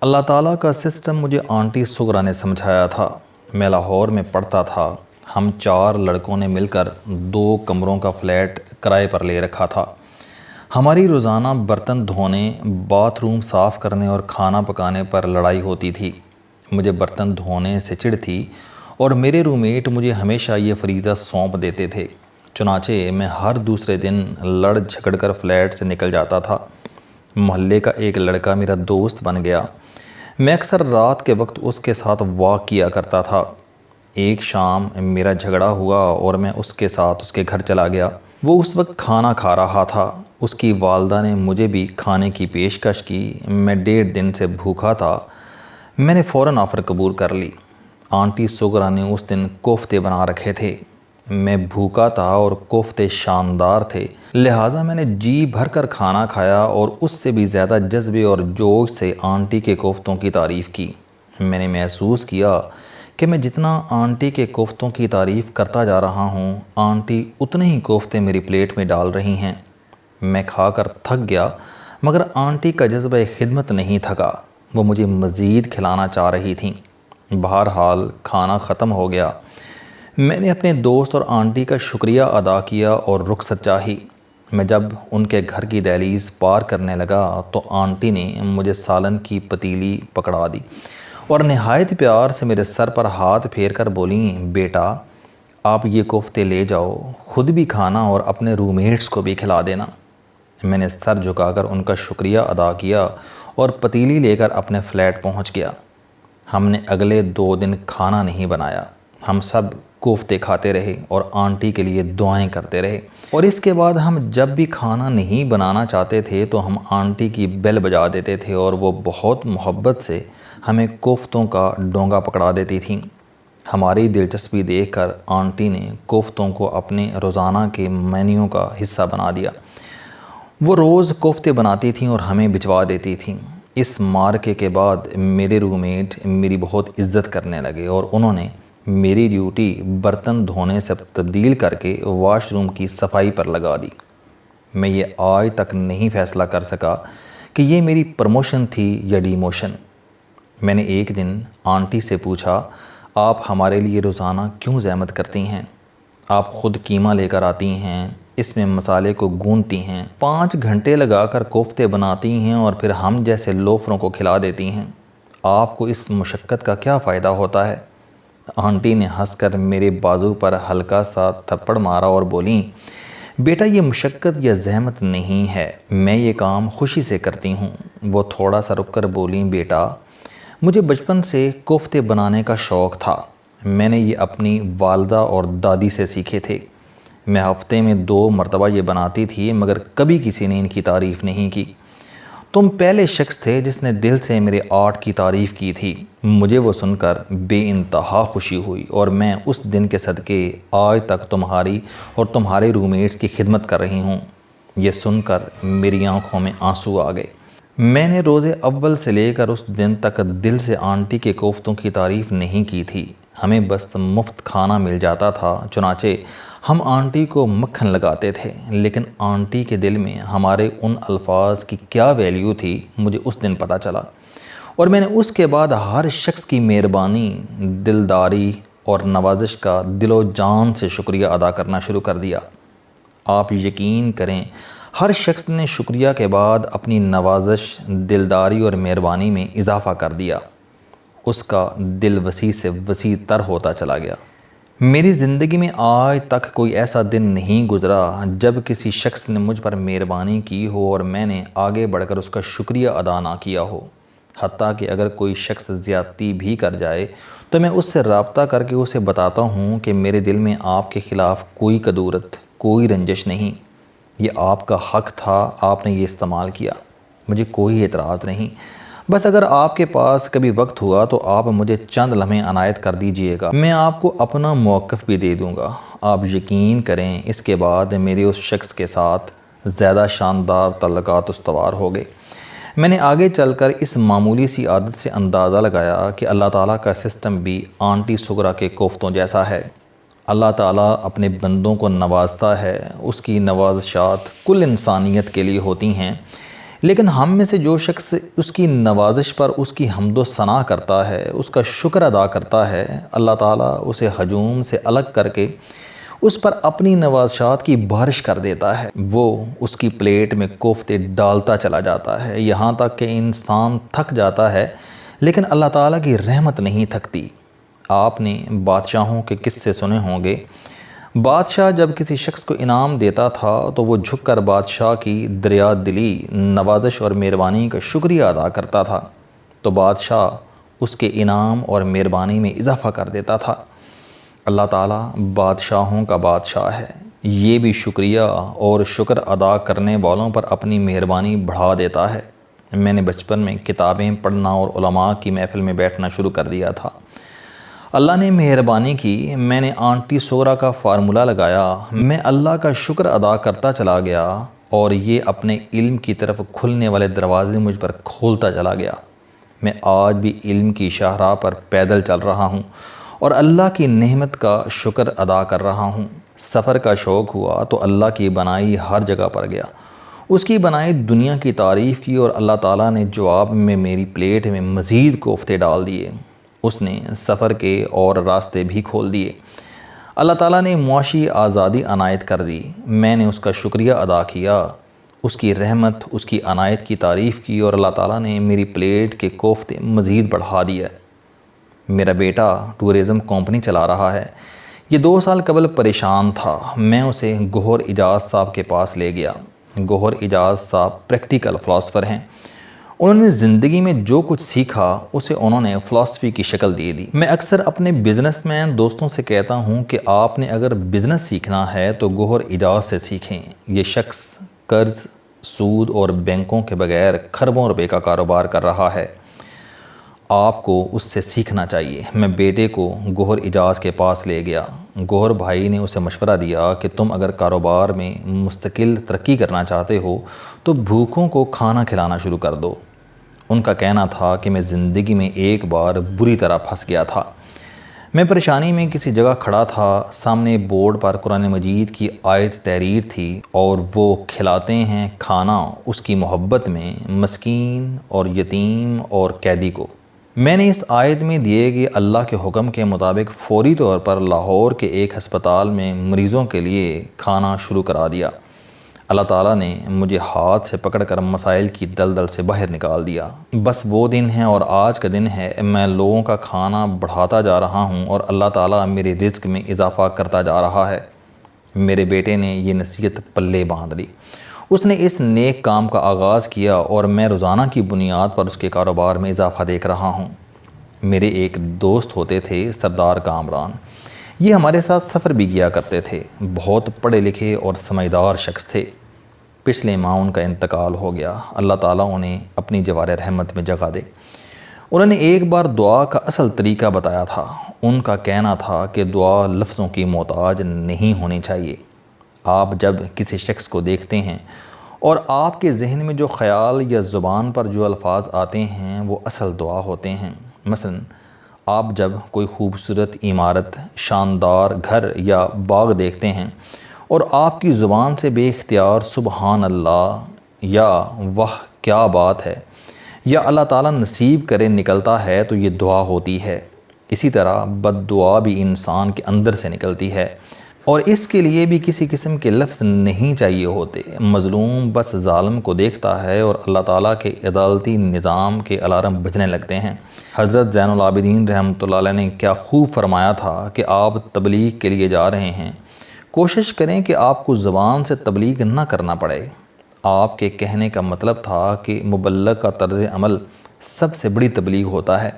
اللہ تعالیٰ کا سسٹم مجھے آنٹی سغرا نے سمجھایا تھا۔ میں لاہور میں پڑھتا تھا۔ ہم 4 لڑکوں نے مل کر 2 کمروں کا فلیٹ کرائے پر لے رکھا تھا۔ ہماری روزانہ برتن دھونے، باتھ روم صاف کرنے اور کھانا پکانے پر لڑائی ہوتی تھی۔ مجھے برتن دھونے سے چڑ تھی اور میرے روم میٹ مجھے ہمیشہ یہ فریضہ سونپ دیتے تھے۔ چنانچہ میں ہر دوسرے دن لڑ جھگڑ کر فلیٹ سے نکل جاتا تھا۔ محلے کا ایک لڑکا میرا دوست بن گیا۔ میں اکثر رات کے وقت اس کے ساتھ واک کیا کرتا تھا۔ ایک شام میرا جھگڑا ہوا اور میں اس کے ساتھ اس کے گھر چلا گیا۔ وہ اس وقت کھانا کھا رہا تھا۔ اس کی والدہ نے مجھے بھی کھانے کی پیشکش کی۔ میں 1.5 دن سے بھوکا تھا۔ میں نے فوراً آفر قبول کر لی۔ آنٹی سغرا نے اس دن کوفتے بنا رکھے تھے۔ میں بھوکا تھا اور کوفتے شاندار تھے، لہٰذا میں نے جی بھر کر کھانا کھایا اور اس سے بھی زیادہ جذبے اور جوش سے آنٹی کے کوفتوں کی تعریف کی۔ میں نے محسوس کیا کہ میں جتنا آنٹی کے کوفتوں کی تعریف کرتا جا رہا ہوں، آنٹی اتنے ہی کوفتے میری پلیٹ میں ڈال رہی ہیں۔ میں کھا کر تھک گیا، مگر آنٹی کا جذبہ خدمت نہیں تھکا۔ وہ مجھے مزید کھلانا چاہ رہی تھیں۔ بہرحال کھانا ختم ہو گیا۔ میں نے اپنے دوست اور آنٹی کا شکریہ ادا کیا اور رخصت چاہی۔ میں جب ان کے گھر کی دہلیز پار کرنے لگا تو آنٹی نے مجھے سالن کی پتیلی پکڑا دی اور نہایت پیار سے میرے سر پر ہاتھ پھیر کر بولیں، بیٹا آپ یہ کوفتے لے جاؤ، خود بھی کھانا اور اپنے روم میٹس کو بھی کھلا دینا۔ میں نے سر جھکا کر ان کا شکریہ ادا کیا اور پتیلی لے کر اپنے فلیٹ پہنچ گیا۔ ہم نے اگلے 2 دن کھانا نہیں بنایا۔ ہم سب کوفتے کھاتے رہے اور آنٹی کے لیے دعائیں کرتے رہے، اور اس کے بعد ہم جب بھی کھانا نہیں بنانا چاہتے تھے تو ہم آنٹی کی بیل بجا دیتے تھے اور وہ بہت محبت سے ہمیں کوفتوں کا ڈونگا پکڑا دیتی تھیں۔ ہماری دلچسپی دیکھ کر آنٹی نے کوفتوں کو اپنے روزانہ کے مینیو کا حصہ بنا دیا۔ وہ روز کوفتے بناتی تھیں اور ہمیں بھجوا دیتی تھیں۔ اس مارکے کے بعد میرے روم میٹ میری بہت عزت کرنے لگے اور انہوں نے میری ڈیوٹی برتن دھونے سے تبدیل کر کے واش روم کی صفائی پر لگا دی۔ میں یہ آج تک نہیں فیصلہ کر سکا کہ یہ میری پروموشن تھی یا ڈیموشن۔ میں نے ایک دن آنٹی سے پوچھا، آپ ہمارے لیے روزانہ کیوں زحمت کرتی ہیں؟ آپ خود قیمہ لے کر آتی ہیں، اس میں مسالے کو گوندتی ہیں، 5 گھنٹے لگا کر کوفتے بناتی ہیں اور پھر ہم جیسے لوفروں کو کھلا دیتی ہیں۔ آپ کو اس مشقت کا کیا فائدہ ہوتا ہے؟ آنٹی نے ہنس کر میرے بازو پر ہلکا سا تھپڑ مارا اور بولیں، بیٹا یہ مشقت یا زحمت نہیں ہے، میں یہ کام خوشی سے کرتی ہوں۔ وہ تھوڑا سا رک کر بولیں، بیٹا مجھے بچپن سے کوفتے بنانے کا شوق تھا۔ میں نے یہ اپنی والدہ اور دادی سے سیکھے تھے۔ میں ہفتے میں 2 مرتبہ یہ بناتی تھی، مگر کبھی کسی نے ان کی تعریف نہیں کی۔ تم پہلے شخص تھے جس نے دل سے میرے آرٹ کی تعریف کی تھی۔ مجھے وہ سن کر بے انتہا خوشی ہوئی اور میں اس دن کے صدقے آج تک تمہاری اور تمہارے روم میٹس کی خدمت کر رہی ہوں۔ یہ سن کر میری آنکھوں میں آنسو آ گئے۔ میں نے روز اول سے لے کر اس دن تک دل سے آنٹی کے کوفتوں کی تعریف نہیں کی تھی۔ ہمیں بس مفت کھانا مل جاتا تھا، چنانچہ ہم آنٹی کو مکھن لگاتے تھے، لیکن آنٹی کے دل میں ہمارے ان الفاظ کی کیا ویلیو تھی مجھے اس دن پتہ چلا، اور میں نے اس کے بعد ہر شخص کی مہربانی، دلداری اور نوازش کا دل و جان سے شکریہ ادا کرنا شروع کر دیا۔ آپ یقین کریں، ہر شخص نے شکریہ کے بعد اپنی نوازش، دلداری اور مہربانی میں اضافہ کر دیا۔ اس کا دل وسیع سے وسیع تر ہوتا چلا گیا۔ میری زندگی میں آج تک کوئی ایسا دن نہیں گزرا جب کسی شخص نے مجھ پر مہربانی کی ہو اور میں نے آگے بڑھ کر اس کا شکریہ ادا نہ کیا ہو۔ حتیٰ کہ اگر کوئی شخص زیادتی بھی کر جائے تو میں اس سے رابطہ کر کے اسے بتاتا ہوں کہ میرے دل میں آپ کے خلاف کوئی کدورت، کوئی رنجش نہیں، یہ آپ کا حق تھا، آپ نے یہ استعمال کیا، مجھے کوئی اعتراض نہیں۔ بس اگر آپ کے پاس کبھی وقت ہوا تو آپ مجھے چند لمحے عنایت کر دیجئے گا، میں آپ کو اپنا موقف بھی دے دوں گا۔ آپ یقین کریں، اس کے بعد میرے اس شخص کے ساتھ زیادہ شاندار تعلقات استوار ہو گئے۔ میں نے آگے چل کر اس معمولی سی عادت سے اندازہ لگایا کہ اللہ تعالیٰ کا سسٹم بھی آنٹی سغرا کے کوفتوں جیسا ہے۔ اللہ تعالیٰ اپنے بندوں کو نوازتا ہے، اس کی نوازشات کل انسانیت کے لیے ہوتی ہیں، لیکن ہم میں سے جو شخص اس کی نوازش پر اس کی حمد و ثنا کرتا ہے، اس کا شکر ادا کرتا ہے، اللہ تعالیٰ اسے ہجوم سے الگ کر کے اس پر اپنی نوازشات کی بارش کر دیتا ہے۔ وہ اس کی پلیٹ میں کوفتے ڈالتا چلا جاتا ہے، یہاں تک کہ انسان تھک جاتا ہے، لیکن اللہ تعالیٰ کی رحمت نہیں تھکتی۔ آپ نے بادشاہوں کے قصے سنے ہوں گے۔ بادشاہ جب کسی شخص کو انعام دیتا تھا تو وہ جھک کر بادشاہ کی دریا دلی، نوازش اور مہربانی کا شکریہ ادا کرتا تھا، تو بادشاہ اس کے انعام اور مہربانی میں اضافہ کر دیتا تھا۔ اللہ تعالیٰ بادشاہوں کا بادشاہ ہے، یہ بھی شکریہ اور شکر ادا کرنے والوں پر اپنی مہربانی بڑھا دیتا ہے۔ میں نے بچپن میں کتابیں پڑھنا اور علماء کی محفل میں بیٹھنا شروع کر دیا تھا۔ اللہ نے مہربانی کی، میں نے آنٹی سغرا کا فارمولہ لگایا، میں اللہ کا شکر ادا کرتا چلا گیا اور یہ اپنے علم کی طرف کھلنے والے دروازے مجھ پر کھولتا چلا گیا۔ میں آج بھی علم کی شاہراہ پر پیدل چل رہا ہوں اور اللہ کی نعمت کا شکر ادا کر رہا ہوں۔ سفر کا شوق ہوا تو اللہ کی بنائی ہر جگہ پر گیا، اس کی بنائی دنیا کی تعریف کی اور اللہ تعالیٰ نے جواب میں میری پلیٹ میں مزید کوفتے ڈال دیے۔ اس نے سفر کے اور راستے بھی کھول دیے۔ اللہ تعالیٰ نے معاشی آزادی عنایت کر دی، میں نے اس کا شکریہ ادا کیا، اس کی رحمت، اس کی عنایت کی تعریف کی اور اللہ تعالیٰ نے میری پلیٹ کے کوفتے مزید بڑھا دیا۔ میرا بیٹا ٹورزم کمپنی چلا رہا ہے، یہ 2 سال قبل پریشان تھا۔ میں اسے گوہر اجاز صاحب کے پاس لے گیا۔ گوہر اجاز صاحب پریکٹیکل فلاسفر ہیں۔ انہوں نے زندگی میں جو کچھ سیکھا اسے انہوں نے فلسفی کی شکل دے دی۔ میں اکثر اپنے بزنس مین دوستوں سے کہتا ہوں کہ آپ نے اگر بزنس سیکھنا ہے تو گوہر اجاز سے سیکھیں۔ یہ شخص قرض، سود اور بینکوں کے بغیر کھربوں روپے کا کاروبار کر رہا ہے، آپ کو اس سے سیکھنا چاہیے۔ میں بیٹے کو گوہر اجاز کے پاس لے گیا۔ گوہر بھائی نے اسے مشورہ دیا کہ تم اگر کاروبار میں مستقل ترقی کرنا چاہتے ہو تو بھوکوں کو کھانا کھلانا شروع کر دو۔ ان کا کہنا تھا کہ میں زندگی میں ایک بار بری طرح پھنس گیا تھا۔ میں پریشانی میں کسی جگہ کھڑا تھا، سامنے بورڈ پر قرآن مجید کی آیت تحریر تھی اور وہ کھلاتے ہیں کھانا اس کی محبت میں مسکین اور یتیم اور قیدی کو۔ میں نے اس آیت میں دیے گئے اللہ کے حکم کے مطابق فوری طور پر لاہور کے ایک ہسپتال میں مریضوں کے لیے کھانا شروع کرا دیا۔ اللہ تعالیٰ نے مجھے ہاتھ سے پکڑ کر مسائل کی دلدل سے باہر نکال دیا۔ بس وہ دن ہے اور آج کا دن ہے، میں لوگوں کا کھانا بڑھاتا جا رہا ہوں اور اللہ تعالیٰ میرے رزق میں اضافہ کرتا جا رہا ہے۔ میرے بیٹے نے یہ نصیحت پلے باندھ لی۔ اس نے اس نیک کام کا آغاز کیا اور میں روزانہ کی بنیاد پر اس کے کاروبار میں اضافہ دیکھ رہا ہوں۔ میرے ایک دوست ہوتے تھے سردار کامران، یہ ہمارے ساتھ سفر بھی کیا کرتے تھے، بہت پڑھے لکھے اور سمجھدار شخص تھے۔ پچھلے ماہ ان کا انتقال ہو گیا، اللہ تعالیٰ انہیں اپنی جوار رحمت میں جگہ دے۔ انہوں نے ایک بار دعا کا اصل طریقہ بتایا تھا۔ ان کا کہنا تھا کہ دعا لفظوں کی محتاج نہیں ہونی چاہیے۔ آپ جب کسی شخص کو دیکھتے ہیں اور آپ کے ذہن میں جو خیال یا زبان پر جو الفاظ آتے ہیں وہ اصل دعا ہوتے ہیں۔ مثلا آپ جب کوئی خوبصورت عمارت، شاندار گھر یا باغ دیکھتے ہیں اور آپ کی زبان سے بے اختیار سبحان اللہ یا واہ کیا بات ہے یا اللہ تعالیٰ نصیب کرے نکلتا ہے تو یہ دعا ہوتی ہے۔ اسی طرح بد دعا بھی انسان کے اندر سے نکلتی ہے اور اس کے لیے بھی کسی قسم کے لفظ نہیں چاہیے ہوتے۔ مظلوم بس ظالم کو دیکھتا ہے اور اللہ تعالیٰ کے عدالتی نظام کے الارم بجنے لگتے ہیں۔ حضرت زین العابدین رحمۃ اللہ علیہ نے کیا خوب فرمایا تھا کہ آپ تبلیغ کے لیے جا رہے ہیں، کوشش کریں کہ آپ کو زبان سے تبلیغ نہ کرنا پڑے۔ آپ کے کہنے کا مطلب تھا کہ مبلغ کا طرز عمل سب سے بڑی تبلیغ ہوتا ہے۔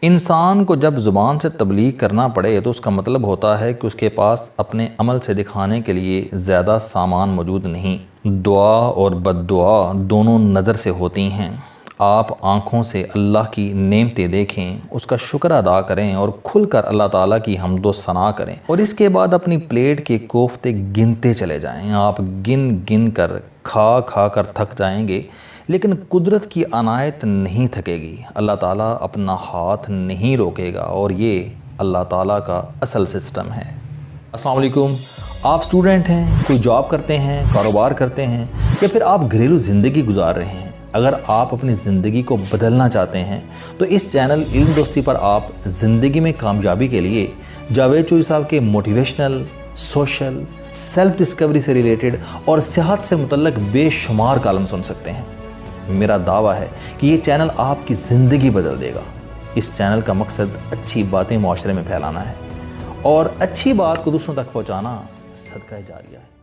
انسان کو جب زبان سے تبلیغ کرنا پڑے تو اس کا مطلب ہوتا ہے کہ اس کے پاس اپنے عمل سے دکھانے کے لیے زیادہ سامان موجود نہیں۔ دعا اور بد دعا دونوں نظر سے ہوتی ہیں۔ آپ آنکھوں سے اللہ کی نعمتیں دیکھیں، اس کا شکر ادا کریں اور کھل کر اللہ تعالیٰ کی حمد و ثنا کریں اور اس کے بعد اپنی پلیٹ کے کوفتے گنتے چلے جائیں۔ آپ گن گن کر کھا کھا کر تھک جائیں گے، لیکن قدرت کی عنایت نہیں تھکے گی۔ اللہ تعالیٰ اپنا ہاتھ نہیں روکے گا اور یہ اللہ تعالیٰ کا اصل سسٹم ہے۔ السلام علیکم۔ آپ سٹوڈنٹ ہیں، کوئی جاب کرتے ہیں، کاروبار کرتے ہیں یا پھر آپ گھریلو زندگی گزار رہے ہیں، اگر آپ اپنی زندگی کو بدلنا چاہتے ہیں تو اس چینل علم دوستی پر آپ زندگی میں کامیابی کے لیے جاوید چوہری صاحب کے موٹیویشنل، سوشل، سیلف ڈسکوری سے ریلیٹڈ اور صحت سے متعلق بے شمار کالم سن سکتے ہیں۔ میرا دعویٰ ہے کہ یہ چینل آپ کی زندگی بدل دے گا۔ اس چینل کا مقصد اچھی باتیں معاشرے میں پھیلانا ہے اور اچھی بات کو دوسروں تک پہنچانا صدقہ جاریہ ہے۔